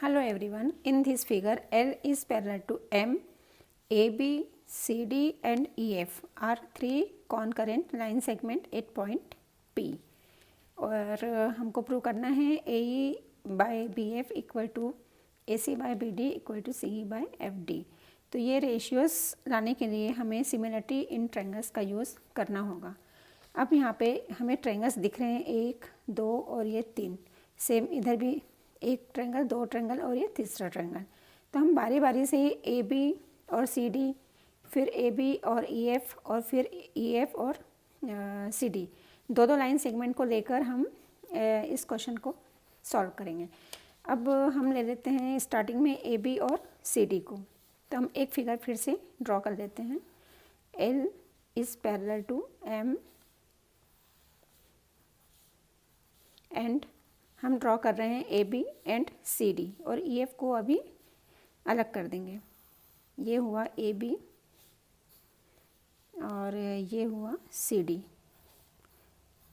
Hello everyone, in this figure L is parallel to M, AB, CD and EF are three concurrent line segment at point P और हमको prove करना है AE by BF equal to AC by BD equal to CE by FD। तो ये ratios लाने के लिए हमें सिमिलरिटी इन ट्रायंगल्स का यूज़ करना होगा। अब यहाँ पे हमें ट्रायंगल्स दिख रहे हैं, एक, दो और ये तीन। सेम इधर भी एक ट्रायंगल, दो ट्रायंगल और ये तीसरा ट्रायंगल। तो हम बारी बारी से ए बी और सी डी, फिर ए बी और ई एफ और फिर ई एफ और सी डी, दो दो लाइन सेगमेंट को लेकर हम इस क्वेश्चन को सॉल्व करेंगे। अब हम ले लेते हैं स्टार्टिंग में ए बी और सी डी को। तो हम एक फिगर फिर से ड्रॉ कर लेते हैं। L is parallel to M and हम ड्रॉ कर रहे हैं A B and C D और ई एफ को अभी अलग कर देंगे। ये हुआ ए बी और ये हुआ सी डी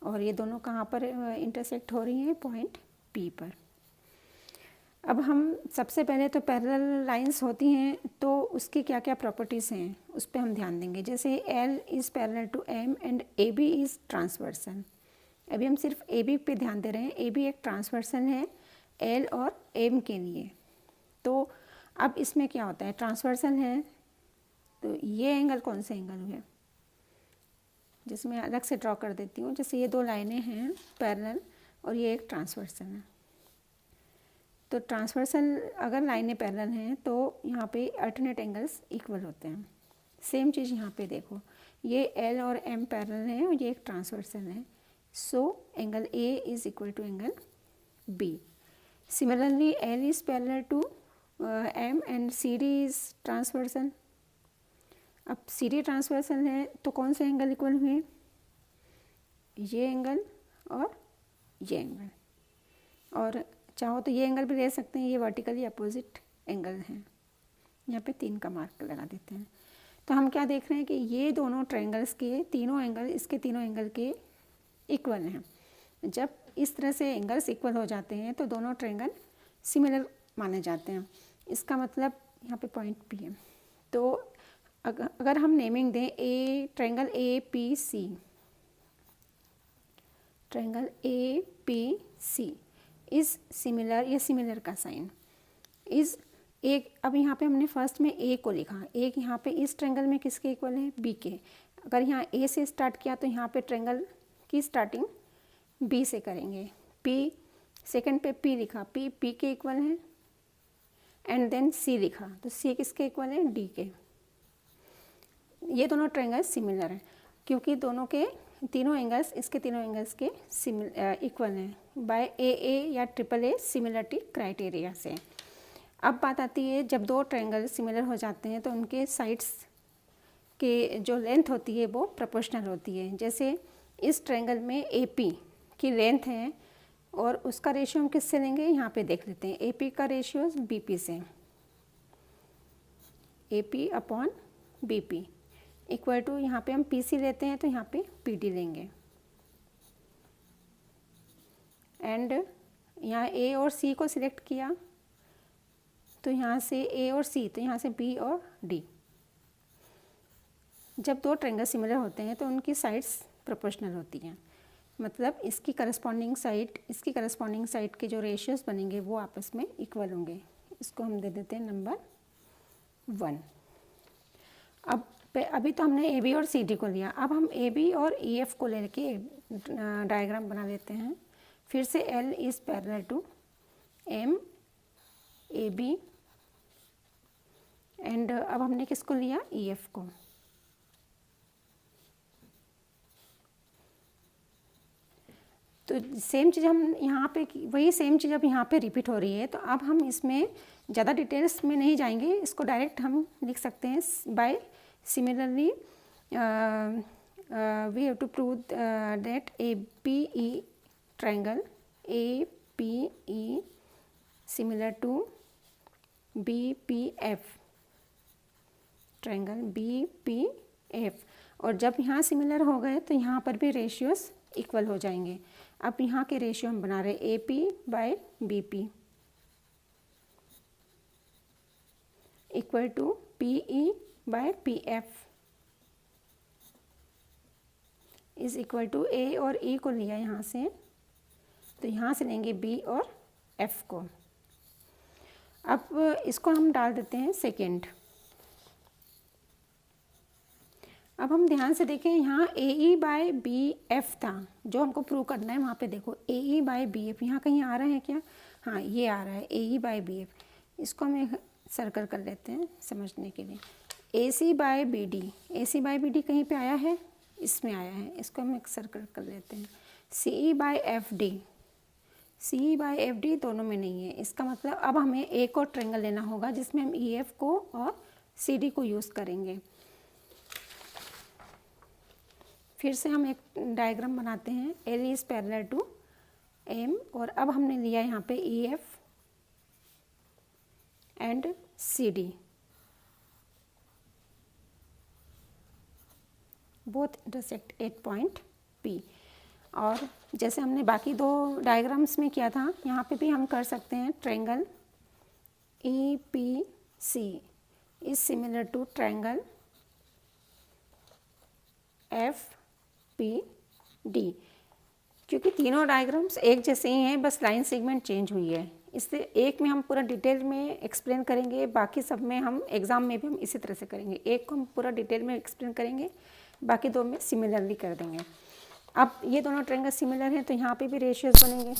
और ये दोनों कहाँ पर इंटरसेक्ट हो रही हैं? पॉइंट पी पर। अब हम सबसे पहले तो पैरेलल लाइंस होती हैं तो उसकी क्या क्या प्रॉपर्टीज़ हैं उस पर हम ध्यान देंगे। जैसे L is parallel to M and A B is transversal. अभी हम सिर्फ ए बी पे ध्यान दे रहे हैं। ए बी एक ट्रांसवर्सल है एल और एम के लिए। तो अब इसमें क्या होता है? ट्रांसवर्सल है तो ये एंगल कौन सा एंगल है जिसमें अलग से ड्रॉ कर देती हूँ। जैसे ये दो लाइनें हैं पैरेलल और ये एक ट्रांसवर्सल है। तो ट्रांसवर्सल अगर लाइनें पैरेलल हैं तो यहाँ पे अल्टरनेट एंगल्स इक्वल होते हैं। सेम चीज़ यहाँ पे देखो, ये एल और एम पैरेलल है और ये एक ट्रांसवर्सल है। So angle A is equal to angle B. Similarly, L is parallel to M and CD is transversal. अब CD ट्रांसवर्सल है तो कौन से एंगल इक्वल हुए? ये एंगल और ये एंगल। और चाहो तो ये एंगल भी ले सकते हैं, ये वर्टिकली अपोजिट एंगल हैं। यहाँ पे 3 का मार्क लगा देते हैं। तो हम क्या देख रहे हैं कि ये दोनों ट्रायंगल्स के तीनों एंगल इसके तीनों एंगल के इक्वल हैं। जब इस तरह से एंगल्स इक्वल हो जाते हैं तो दोनों ट्रायंगल सिमिलर माने जाते हैं। इसका मतलब यहाँ पे पॉइंट पी है। तो अगर हम नेमिंग दें a triangle A P C, triangle A P C is similar, ये सिमिलर का साइन इज़ एक। अब यहाँ पे हमने फर्स्ट में ए को लिखा, एक यहाँ पे इस ट्रायंगल में किसके इक्वल है? बी के। अगर यहाँ ए से स्टार्ट किया तो यहाँ पे ट्रायंगल की स्टार्टिंग बी से करेंगे। पी सेकंड पे पी लिखा, पी पी के इक्वल है एंड देन सी लिखा तो सी किसके इक्वल है? डी के। ये दोनों ट्रायंगल्स सिमिलर हैं क्योंकि दोनों के तीनों एंगल्स इसके तीनों एंगल्स के इक्वल हैं बाय ए या ट्रिपल ए सिमिलरिटी क्राइटेरिया से। अब बात आती है जब दो ट्रायंगल सिमिलर हो जाते हैं तो उनके साइड्स के जो लेंथ होती है वो प्रोपोर्शनल होती है। जैसे इस ट्रायंगल में ए पी की लेंथ है और उसका रेशियो हम किससे लेंगे? यहाँ पे देख लेते हैं। ए पी का रेशियो बी पी से, A P upon B P equal to, यहाँ पे हम पी सी लेते हैं तो यहाँ पे पी डी लेंगे एंड यहाँ ए और सी को सिलेक्ट किया तो यहाँ से ए और सी, तो यहाँ से बी और डी। जब दो ट्रायंगल सिमिलर होते हैं तो उनकी साइड्स प्रोपोर्शनल होती हैं, मतलब इसकी करस्पॉन्डिंग साइड के जो रेशियोज बनेंगे वो आपस में इक्वल होंगे। इसको हम दे देते हैं नंबर 1। अब अभी तो हमने ए बी और सी डी को लिया, अब हम ए बी और ई एफ को लेके डायग्राम बना लेते हैं। फिर से L is parallel to M A B and अब हमने किसको लिया? ई एफ को। तो सेम चीज़ हम यहाँ पे, वही सेम चीज़ अब यहाँ पे रिपीट हो रही है। तो अब हम इसमें ज़्यादा डिटेल्स में नहीं जाएंगे, इसको डायरेक्ट हम लिख सकते हैं by similarly we have to prove that A P E triangle A P E similar to B P F triangle B P F. और जब यहाँ सिमिलर हो गए तो यहाँ पर भी रेशियोस इक्वल हो जाएंगे। अब यहाँ के रेशियो हम बना रहे A P by B P. Equal to P E by P F is equal to A और ई को लिया यहाँ से, तो यहाँ से लेंगे बी और एफ को। अब इसको हम डाल देते हैं सेकेंड। अब हम ध्यान से देखें, यहाँ ए ई बाय बी एफ था जो हमको प्रूव करना है। वहाँ पे देखो ए ई बाय बी एफ यहाँ कहीं आ रहा है क्या? हाँ, ये आ रहा है ए ई बाय बी एफ। इसको हम एक सर्कल कर लेते हैं समझने के लिए। ए C by B D, A C by B D कहीं पे आया है? इसमें आया है, इसको हम एक सर्कल कर लेते हैं। C E by F D, C E by F D दोनों में नहीं है। इसका मतलब अब हमें एक और ट्रायंगल लेना होगा जिसमें हम ई एफ को और सी डी को यूज़ करेंगे। फिर से हम एक डायग्राम बनाते हैं। L is parallel to M, और अब हमने लिया यहाँ पे E F and C D, both intersect at point P. और जैसे हमने बाकी दो डायग्राम्स में किया था, यहाँ पे भी हम कर सकते हैं। Triangle E P C is similar to triangle F P D, क्योंकि तीनों डायग्राम्स एक जैसे ही हैं, बस लाइन सेगमेंट चेंज हुई है। इससे एक में हम पूरा डिटेल में एक्सप्लेन करेंगे, बाकी सब में हम एग्ज़ाम में भी हम इसी तरह से करेंगे। एक को हम पूरा डिटेल में एक्सप्लेन करेंगे, बाकी दो में सिमिलरली कर देंगे। अब ये दोनों ट्रायंगल सिमिलर हैं तो यहाँ पे भी रेशियोज बनेंगे।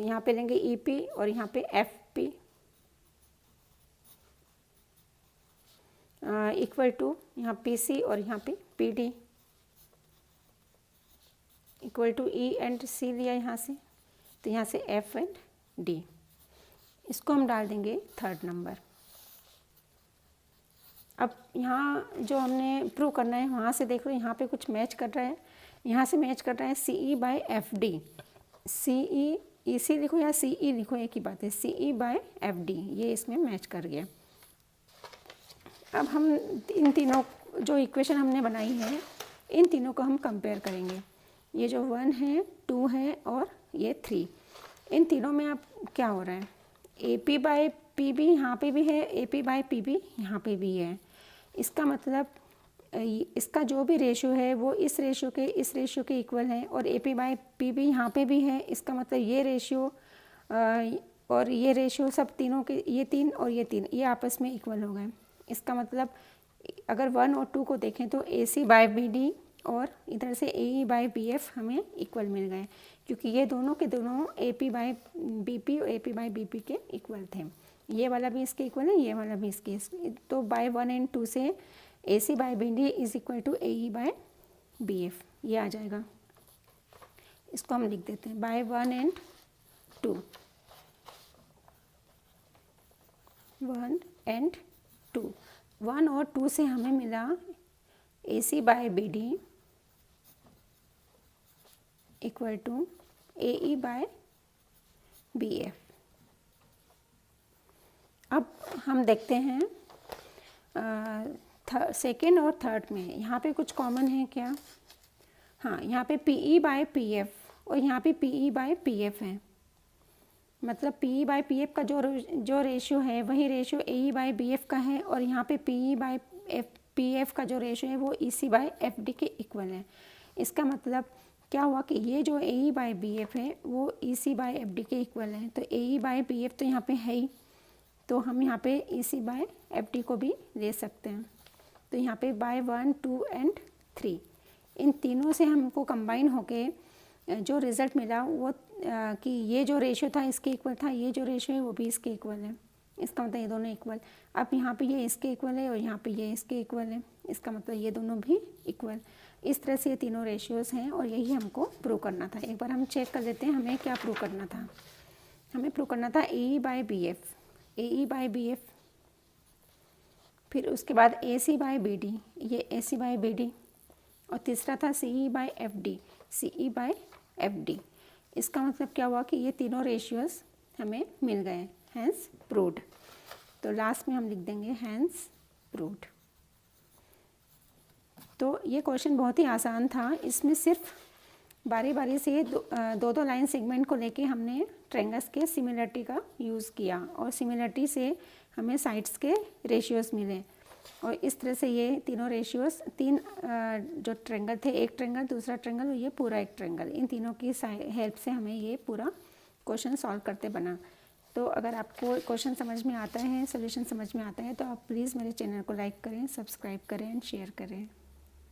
यहाँ पे लेंगे ई पी और यहाँ पे एफ पी इक्वल टू यहाँ पी सी और यहाँ पे P D equal to E and C लिया यहाँ से, तो यहाँ से एफ एंड डी। इसको हम डाल देंगे थर्ड नंबर। अब यहाँ जो हमने प्रूव करना है वहाँ से देख लो, यहाँ पे कुछ मैच कर रहा है, यहाँ से मैच कर रहा है सी E by F D. C ई, ई सी लिखो या सी ई लिखो, एक ही बात है। सी ई बाय एफ डी ये इसमें मैच कर गया। अब हम इन तीनों जो इक्वेशन हमने बनाई है, इन तीनों को हम कंपेयर करेंगे। ये जो 1 है, 2 है और ये 3, इन तीनों में अब क्या हो रहा है? A P by P B यहाँ पे भी है, A P by P B यहाँ पे भी है। इसका मतलब इसका जो भी रेशियो है वो इस रेशियो के इक्वल है, और A P by P B यहाँ पे भी है। इसका मतलब ये रेशियो और ये रेशियो सब तीनों के, ये 3 और ये 3, ये आपस में इक्वल हो गए। इसका मतलब अगर 1 और 2 को देखें तो A C by B D और इधर से A E by B F हमें इक्वल मिल गए, क्योंकि ये दोनों के दोनों A P by B P और A P by B P के इक्वल थे। ये वाला भी इसके इक्वल है, ये वाला भी इसके। तो बाय 1 एंड 2 से A C by B D is equal to A E by B F, ये आ जाएगा। इसको हम लिख देते हैं बाय 1 एंड 2, 1 एंड 2। 1 और 2 से हमें मिला A C by B D equal to A E by B F. अब हम देखते हैं सेकेंड और थर्ड में यहाँ पे कुछ कॉमन है क्या? हाँ, यहाँ पे P E by P F और यहाँ पे P E by P F है। मतलब P E by P F का जो रेशियो है वही ratio A E by B F का है, और यहाँ पे P E by P F का जो रेशियो है वो E C by F D के इक्वल है। इसका मतलब क्या हुआ कि ये जो A E by B F है वो E C by F D के इक्वल है। तो ए ई बाय बी एफ तो यहाँ पे है ही, तो हम यहाँ पे ई सी बाय एफ डी को भी ले सकते हैं। तो यहाँ पे बाय 1, 2 एंड 3, इन तीनों से हमको कंबाइन होके जो रिज़ल्ट मिला वो कि ये जो रेशियो था इसके इक्वल था, ये जो रेशियो है वो भी इसके इक्वल है। इसका मतलब ये दोनों इक्वल। अब यहाँ पे ये इसके इक्वल है और यहाँ पे ये इसके इक्वल है, इसका मतलब ये दोनों भी इक्वल। इस तरह से ये तीनों रेशियोज़ हैं और यही हमको प्रूव करना था। एक बार हम चेक कर लेते हैं हमें क्या प्रूव करना था। हमें प्रूव करना था A E by B F, A E by B F, फिर उसके बाद A C by B D, ये A C by B D, और तीसरा था C E by F D, C E by F D. इसका मतलब क्या हुआ कि ये तीनों रेशियोज़ हमें मिल गए, हैंस प्रूव्ड। तो लास्ट में हम लिख देंगे हैंस प्रूव्ड। तो ये क्वेश्चन बहुत ही आसान था। इसमें सिर्फ बारी बारी से दो लाइन सेगमेंट को लेके हमने ट्रायंगल्स के सिमिलरिटी का यूज़ किया, और सिमिलरिटी से हमें साइड्स के रेशियोज़ मिले। और इस तरह से ये तीनों रेशियोज़, तीन जो ट्रेंगल थे, एक ट्रेंगल, दूसरा ट्रेंगल और ये पूरा एक ट्रेंगल, इन तीनों की हेल्प से हमें ये पूरा क्वेश्चन सॉल्व करते बना। तो अगर आपको क्वेश्चन समझ में आता है, सोल्यूशन समझ में आता है, तो आप प्लीज़ मेरे चैनल को लाइक करें, सब्सक्राइब करें एंड शेयर करें।